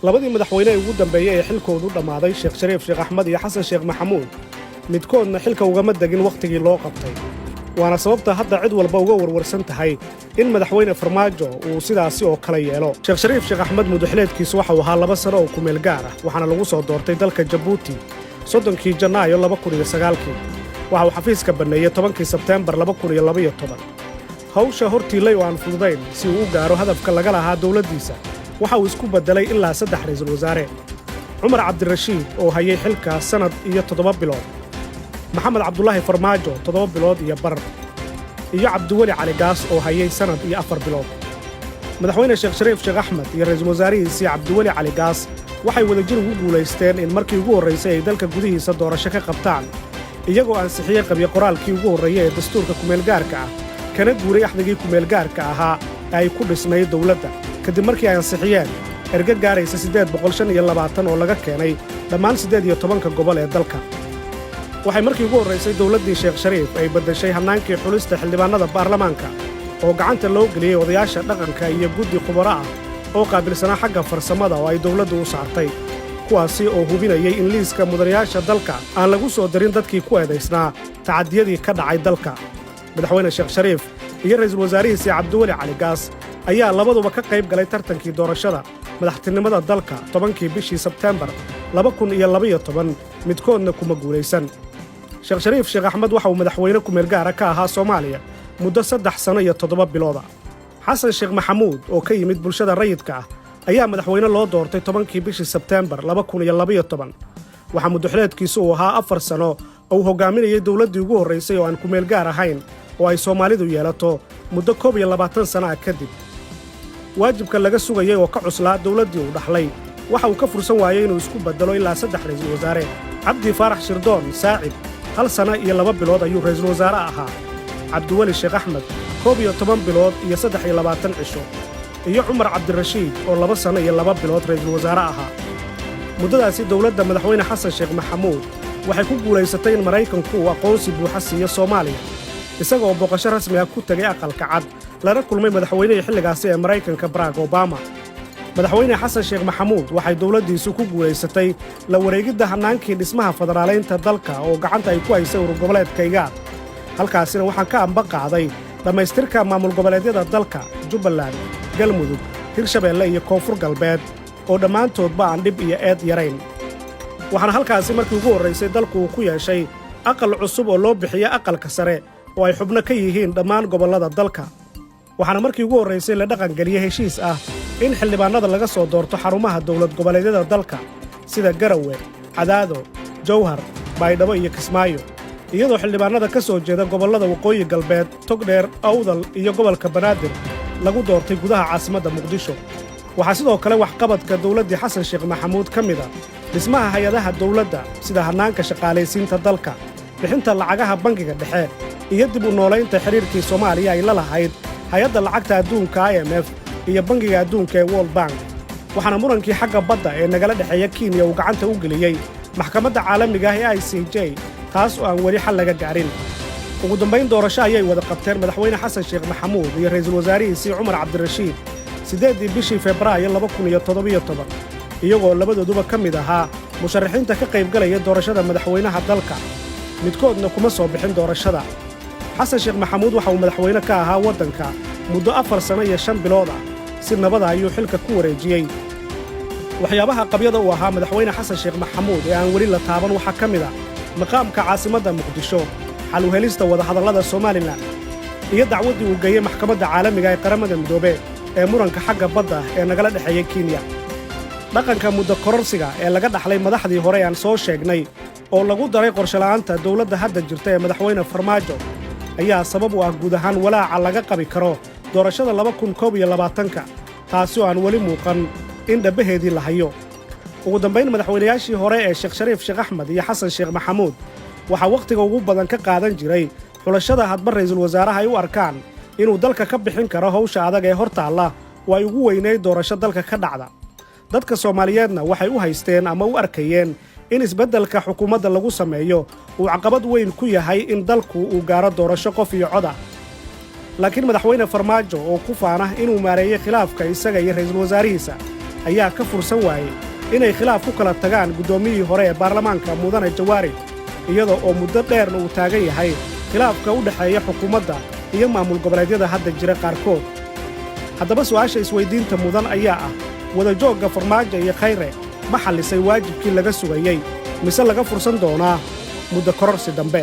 labadii madaxweyne ee ugu dambeeyay ee xilkoodu dhammaaday Sheekh Shariif Sheekh Axmed iyo Xasan Sheekh Maxamuud midkoodna xilka ugama dagin waqtigii loo qabtay waana sababta hadda cid walba uga warwarsan tahay in madaxweyne Farmaajo uu sidaasi oo kala yeelo Sheekh Shariif Sheekh Axmed mudxleedkiisu waxa uu ahaa 2 sano oo ku meel gaar ah waxaana lagu soo doortay dalka Djibouti 30 Janaayo 2009 waxa uu xafiiska baneeyay 10 Sebtembar 2012 hawsha hortiilay oo aan fududayn si uu u gaaro hadafka laga lahaa dawladdiisa waxa uu isku bedelay ilaa 3 ra'iisul wasaare Umar Cabdirashiid oo hayay xilka sanad iyo 7 bilood Maxamed Cabdullaahi Farmaajo 7 bilood iyo bar iyo Cabdiwali Cali Gaas oo hayay sanad iyo 4 bilood madaxweyne Sheekh Shariif Sheekh Axmed iyo ra'iisul wasaarihiisa Cabdiwali Cali Gaas waxay wadajir ugu guuleysteen in markii ugu horeysay ay dalka gudihiisa doorasho ka qabtaan iyagoo ansixiyay qabyo qoraalkii ugu horeeyay ee dastuurka kumeel gaarka ah kana guuray axdigii kumeel gaarka ahaa ay ku dhisnay dawladda kadib markii ay ansixiyeen erga gaaraysa 825 oo laga keenay dhammaan 18 gobol ee dalka waxay markii ugu horeysay dawladdii Sheekh Shariif ay bedeshay hanaankii xulista xildhibaanada baarlamaanka oo gacanta loo geliyay odayaasha dhaqanka iyo guddi khubaro ah oo qaabilsanaa xagga farsamada oo ay dawladdu u saartay kuwaasi oo hubinayay in liiska mudanayaasha dalka aan lagu soo darin dadkii ku eedaysnaa tacadiyadii ka dhacay dalka madaxweyne Sheekh Shariif iyo ra'iisul wasaarihiisa Cabdiwali Cali Gaas ayaa labaduba ka qayb galay tartankii doorashada madaxtinimada dalka 10kii bishii Sebtembar 2012 midkoodna kuma guuleysan Sheekh Shariif Sheekh Axmed waxa uu madaxweyne ku meel gaar ah ka ahaa Soomaaliya muddo 3 sano iyo 7 bilood Xasan Sheekh Maxamuud oo ka yimid bulshada rayidka ah ayaa madaxweyne loo doortay 10kii bishii Sebtembar 2012 waxa mudxleedkiisu uu ahaa 4 sano oo hogaaminayay dawladdii ugu horeysay oo aan ku meel gaar ahayn oo ay Soomaalidu yeelato muddo 22 sano kadib waajibka laga sugayay oo ka cuslaa dawladdii uu dhaxlay waxa uu ka fursan waayay inuu isku bedelo ilaa 3 ra'iisul wasaare Cabdi Faarax Shirdoon Saacid 1 sano iyo 2 bilood ayuu ra'iisul wasaare ahaa Cabdiwali Sheekh Axmed 11 bilood iyo 23 cisho iyo Umar Cabdirashiid oo 2 sano iyo 2 bilood ra'iisul wasaare ahaa muddadaasi dawladda madaxweyne Xasan Sheekh Maxamuud waxay ku guuleysatay in Mareykanku uu aqoonsi buuxa siiyo Soomaaliya isagoo booqasho rasmi ah ku tagay aqalka cad lana kulmay madaxweynihii xilligaasi ee Mareykanka Barack Obama madaxweyne Xasan Sheekh Maxamuud waxay dawladdiisu ku guuleysatay la wareegidda hanaankii dhismaha federaaleynta dalka oo gacanta ay ku haysay urur goboleedka IGAD halkaasina waxaan ka amba qaaday dhammaystirka maamul goboleedyada dalka Jubbaland Galmudug Hirshabeelle iyo Koonfur Galbeed oo dhammaantoodba aan dhib iyo eed yarayn waxaana halkaasi markii ugu horeysay dalku uu ku yeeshay aqal cusub oo loo bixiyo aqalka sare oo ay xubno ka yihiin dhammaan gobollada dalka waxaana markii ugu horeysay la dhaqan geliyay heshiis ah in xildhibaanada laga soo doorto xarumaha dawlad goboleedyada dalka sida Garowe Cadaado Jowhar Baydhabo iyo Kismaayo iyadoo xildhibaanada ka soo jeeda gobollada waqooyi galbeed Togdheer Awdal iyo gobolka Banaadir lagu doortay gudaha caasimadda Muqdisho waxaa sidoo kale wax qabadka dawladdii Xasan Sheekh Maxamuud ka mid ah dhismaha hay'adaha dawladda sida hanaanka shaqaalaysiinta dalka bixinta lacagaha bangiga dhexe iyo dib u noolaynta xiriirkii Soomaaliya ay la lahayd hay'adda lacagta adduunka IMF iyo bangiga adduunka ee World Bank waxaana murankii xagga badda ee nagala dhexeeya Kenya uu gacanta u geliyay maxkamadda caalamiga ah ee ICJ taas oo aan weli xal laga gaarin ugu dambayn doorasho ayay wada qabteen madaxweyne Xasan Sheekh Maxamuud iyo ra'iisul wasaarihiisa Umar Cabdirashiid 8 bishii Febraayo 2017 iyagoo labadooduba ka mid ahaa musharaxiinta ka qayb galaya doorashada madaxweynaha dalka midkoodna kuma soo bixin doorashada Xasan Sheekh Maxamuud waxa uu madaxweyne ka ahaa waddanka muddo 4 sano iyo 5 bilood ah si nabad ah ayuu xilka ku wareejiyay waxyaabaha qabyada uu ahaa madaxweyne Xasan Sheekh Maxamuud ee aan weli la taaban waxa ka mid ah maqaamka caasimadda Muqdisho xal u helista wada hadallada Soomaaliland iyo dacwadii uu geeyay maxkamadda caalamiga ee qaramada midoobay ee muranka xagga badda ee nagala dhexeeya Kenya dhaqanka muddo kororsiga ee laga dhaxlay madaxdii hore aan soo sheegnay oo lagu daray qorshe la'aanta dawladda hadda jirta ee madaxweyne Farmaajo ayaa sabab u ah guud ahaan walaaca laga qabi karo doorashada 2021 taasi oo aan weli muuqan in dhabaheedii la hayo ugu dambayn madaxweynayaashii hore ee Sheekh Shariif Sheekh Axmed iyo Xasan Sheekh Maxamuud waxa waqtiga ugu badan ka qaadan jiray xulashada hadba ra'iisul wasaaraha ay u arkaan inuu dalka ka bixin karo hawsha adag ee hortaalla oo ay ugu weyneyd doorasho dalka ka dhacda dadka Soomaaliyeedna waxay u haysteen ama u arkayeen in isbeddelka xukuumadda lagu sameeyo uu caqabad weyn ku yahay in dalku uu gaaro doorasho qof iyo cod ah laakiin madaxweyne Farmaajo oo ku faana inuu maareeyo khilaafka isaga iyo ra'iisul wasaarihiisa ayaa ka fursan waayey inay khilaaf ku kala tagaan guddoomiyihii hore ee baarlamaanka mudane jawaari iyadoo oo muddo dheerna uu taagan yahay khilaafka u dhexeeya xukuumadda iyo maamul goboleedyada hadda jira qaarkood haddaba su'aasha isweyddiinta mudan ayaa ah wadajoogga farmaajo iyo khayre ma xallisay waajibkii laga sugayey mise laga fursan doonaa muddo kororsi dambe